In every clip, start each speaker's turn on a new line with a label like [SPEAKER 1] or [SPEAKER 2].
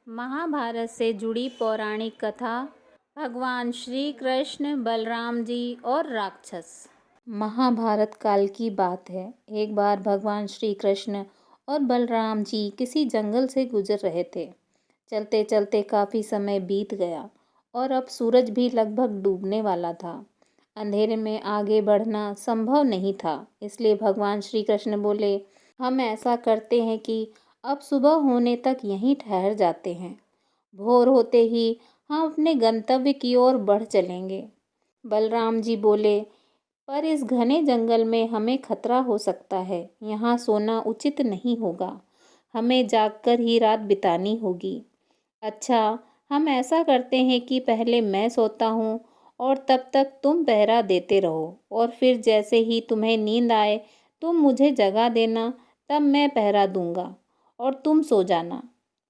[SPEAKER 1] महाभारत से जुड़ी पौराणिक कथा। भगवान श्री कृष्ण, बलराम जी और राक्षस। महाभारत काल की बात है। एक बार भगवान श्री कृष्ण और बलराम जी किसी जंगल से गुजर रहे थे। चलते चलते काफ़ी समय बीत गया और अब सूरज भी लगभग डूबने वाला था। अंधेरे में आगे बढ़ना संभव नहीं था, इसलिए भगवान श्री कृष्ण बोले, हम ऐसा करते हैं कि अब सुबह होने तक यहीं ठहर जाते हैं। भोर होते ही हम अपने गंतव्य की ओर बढ़ चलेंगे। बलराम जी बोले, पर इस घने जंगल में हमें खतरा हो सकता है। यहाँ सोना उचित नहीं होगा। हमें जागकर ही रात बितानी होगी। अच्छा, हम ऐसा करते हैं कि पहले मैं सोता हूँ और तब तक तुम पहरा देते रहो, और फिर जैसे ही तुम्हें नींद आए तुम मुझे जगा देना, तब मैं पहरा दूंगा और तुम सो जाना।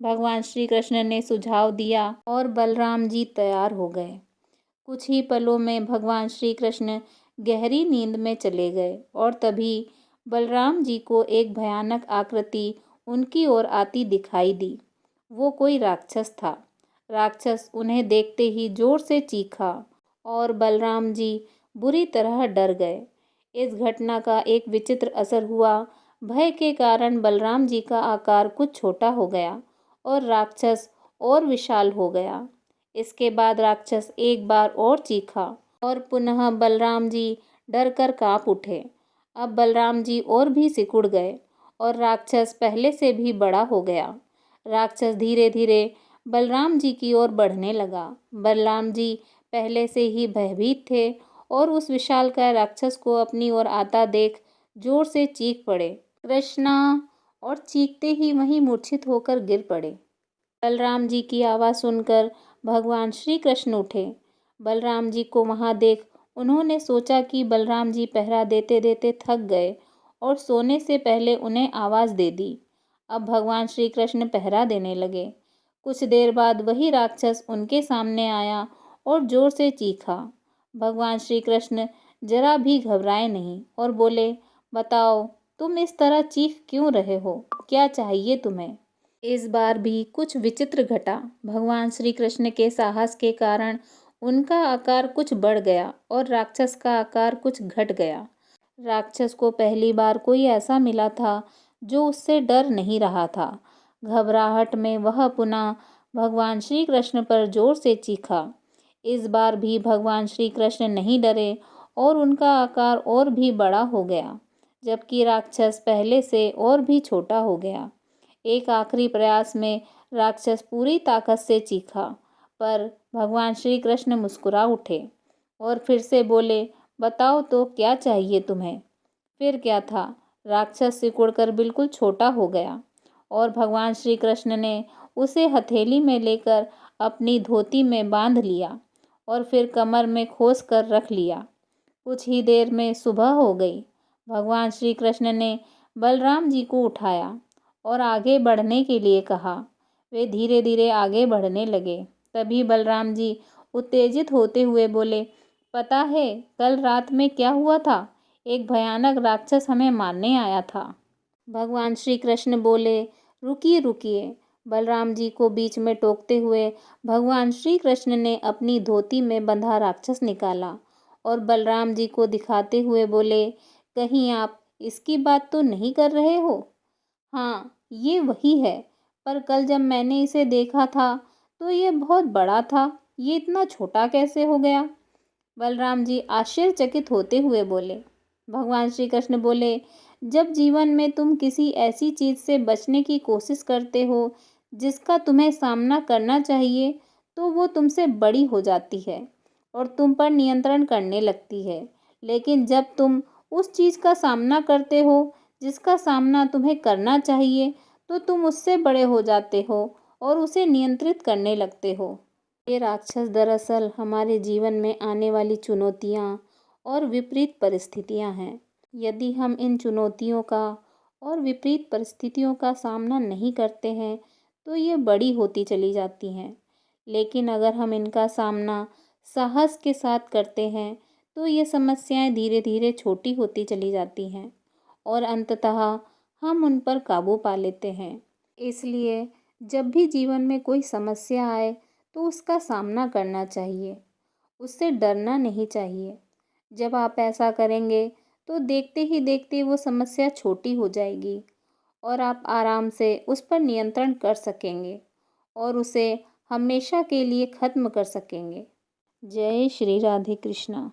[SPEAKER 1] भगवान श्री कृष्ण ने सुझाव दिया और बलराम जी तैयार हो गए। कुछ ही पलों में भगवान श्री कृष्ण गहरी नींद में चले गए और तभी बलराम जी को एक भयानक आकृति उनकी ओर आती दिखाई दी। वो कोई राक्षस था। राक्षस उन्हें देखते ही जोर से चीखा और बलराम जी बुरी तरह डर गए। इस घटना का एक विचित्र असर हुआ। भय के कारण बलराम जी का आकार कुछ छोटा हो गया और राक्षस और विशाल हो गया। इसके बाद राक्षस एक बार और चीखा और पुनः बलराम जी डर कर काँप उठे। अब बलराम जी और भी सिकुड़ गए और राक्षस पहले से भी बड़ा हो गया। राक्षस धीरे धीरे बलराम जी की ओर बढ़ने लगा। बलराम जी पहले से ही भयभीत थे और उस विशालकाय राक्षस को अपनी ओर आता देख जोर से चीख पड़े, कृष्णा, और चीखते ही वहीं मूर्छित होकर गिर पड़े। बलराम जी की आवाज़ सुनकर भगवान श्री कृष्ण उठे। बलराम जी को वहां देख उन्होंने सोचा कि बलराम जी पहरा देते देते थक गए और सोने से पहले उन्हें आवाज़ दे दी। अब भगवान श्री कृष्ण पहरा देने लगे। कुछ देर बाद वही राक्षस उनके सामने आया और जोर से चीखा। भगवान श्री कृष्ण जरा भी घबराए नहीं और बोले, बताओ, तुम इस तरह चीख क्यों रहे हो? क्या चाहिए तुम्हें? इस बार भी कुछ विचित्र घटा। भगवान श्री कृष्ण के साहस के कारण उनका आकार कुछ बढ़ गया और राक्षस का आकार कुछ घट गया। राक्षस को पहली बार कोई ऐसा मिला था जो उससे डर नहीं रहा था। घबराहट में वह पुनः भगवान श्री कृष्ण पर जोर से चीखा। इस बार भी भगवान श्री कृष्ण नहीं डरे और उनका आकार और भी बड़ा हो गया, जबकि राक्षस पहले से और भी छोटा हो गया। एक आखिरी प्रयास में राक्षस पूरी ताकत से चीखा, पर भगवान श्री कृष्ण मुस्कुरा उठे और फिर से बोले, बताओ तो क्या चाहिए तुम्हें? फिर क्या था, राक्षस सिकुड़कर बिल्कुल छोटा हो गया और भगवान श्री कृष्ण ने उसे हथेली में लेकर अपनी धोती में बांध लिया और फिर कमर में खोस कर रख लिया। कुछ ही देर में सुबह हो गई। भगवान श्री कृष्ण ने बलराम जी को उठाया और आगे बढ़ने के लिए कहा। वे धीरे धीरे आगे बढ़ने लगे। तभी बलराम जी उत्तेजित होते हुए बोले, पता है कल रात में क्या हुआ था? एक भयानक राक्षस हमें मारने आया था। भगवान श्री कृष्ण बोले, रुकिए रुकिए। बलराम जी को बीच में टोकते हुए भगवान श्री कृष्ण ने अपनी धोती में बंधा राक्षस निकाला और बलराम जी को दिखाते हुए बोले, कहीं आप इसकी बात तो नहीं कर रहे हो? हाँ, ये वही है, पर कल जब मैंने इसे देखा था तो ये बहुत बड़ा था। ये इतना छोटा कैसे हो गया? बलराम जी आश्चर्यचकित होते हुए बोले। भगवान श्री कृष्ण बोले, जब जीवन में तुम किसी ऐसी चीज़ से बचने की कोशिश करते हो जिसका तुम्हें सामना करना चाहिए, तो वो तुमसे बड़ी हो जाती है और तुम पर नियंत्रण करने लगती है। लेकिन जब तुम उस चीज़ का सामना करते हो जिसका सामना तुम्हें करना चाहिए, तो तुम उससे बड़े हो जाते हो और उसे नियंत्रित करने लगते हो। ये राक्षस दरअसल हमारे जीवन में आने वाली चुनौतियाँ और विपरीत परिस्थितियाँ हैं। यदि हम इन चुनौतियों का और विपरीत परिस्थितियों का सामना नहीं करते हैं तो ये बड़ी होती चली जाती हैं। लेकिन अगर हम इनका सामना साहस के साथ करते हैं तो ये समस्याएं धीरे धीरे छोटी होती चली जाती हैं और अंततः हम उन पर काबू पा लेते हैं। इसलिए जब भी जीवन में कोई समस्या आए तो उसका सामना करना चाहिए, उससे डरना नहीं चाहिए। जब आप ऐसा करेंगे तो देखते ही देखते वो समस्या छोटी हो जाएगी और आप आराम से उस पर नियंत्रण कर सकेंगे और उसे हमेशा के लिए ख़त्म कर सकेंगे। जय श्री राधे कृष्णा।